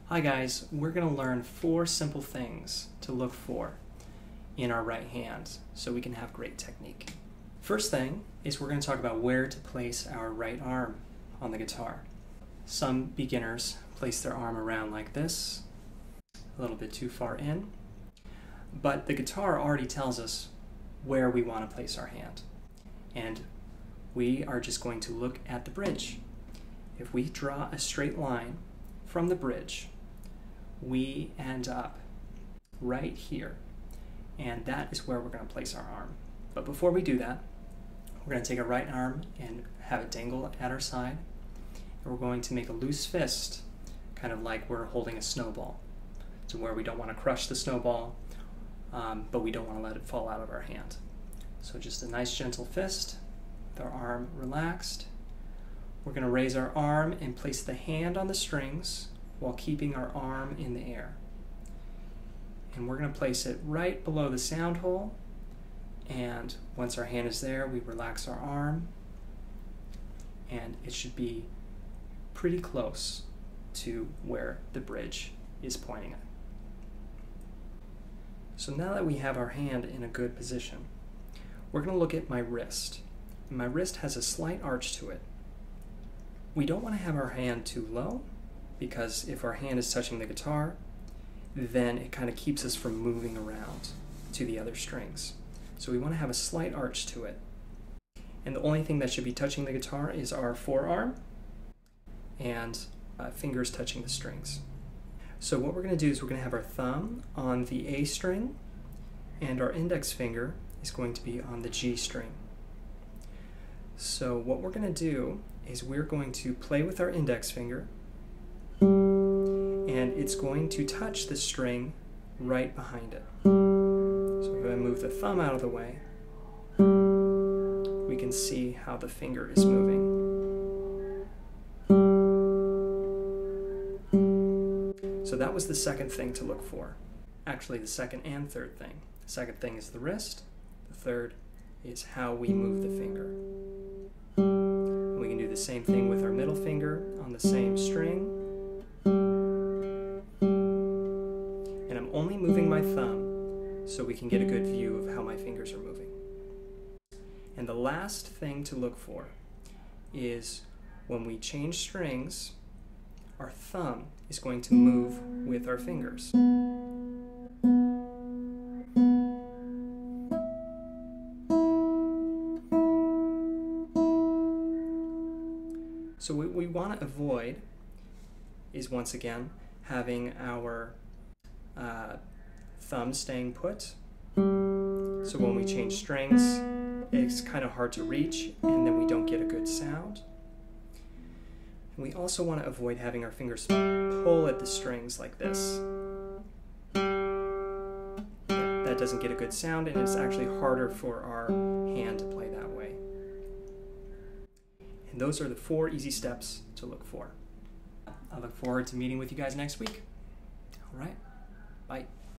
Hi guys, we're going to learn 4 simple things to look for in our right hand so we can have great technique. First thing is we're going to talk about where to place our right arm on the guitar. Some beginners place their arm around like this, a little bit too far in, but the guitar already tells us where we want to place our hand. And we are just going to look at the bridge. If we draw a straight line from the bridge, we end up right here, and that is where we're going to place our arm. But before we do that, we're going to take our right arm and have it dangle at our side, and we're going to make a loose fist, kind of like we're holding a snowball, to where we don't want to crush the snowball, but we don't want to let it fall out of our hand. So just a nice gentle fist with our arm relaxed. We're going to raise our arm and place the hand on the strings while keeping our arm in the air. And we're going to place it right below the sound hole, and once our hand is there, we relax our arm, and it should be pretty close to where the bridge is pointing at. So now that we have our hand in a good position, we're going to look at my wrist. And my wrist has a slight arch to it. We don't want to have our hand too low, because if our hand is touching the guitar, then it kind of keeps us from moving around to the other strings. So we want to have a slight arch to it. And the only thing that should be touching the guitar is our forearm and fingers touching the strings. So what we're going to do is we're going to have our thumb on the A string, and our index finger is going to be on the G string. So what we're going to do is we're going to play with our index finger, and it's going to touch the string right behind it. So if I move the thumb out of the way, we can see how the finger is moving. So that was the second thing to look for. Actually, the second and third thing. The second thing is the wrist. The third is how we move the finger. We can do the same thing with our middle finger on the same string. And I'm only moving my thumb so we can get a good view of how my fingers are moving. And the last thing to look for is when we change strings, our thumb is going to move with our fingers. So what we want to avoid is, once again, having our thumb staying put. So when we change strings, it's kind of hard to reach, and then we don't get a good sound. And we also want to avoid having our fingers pull at the strings like this. That doesn't get a good sound, and it's actually harder for our hand to play that way. And those are the 4 easy steps to look for. I look forward to meeting with you guys next week. All right, bye.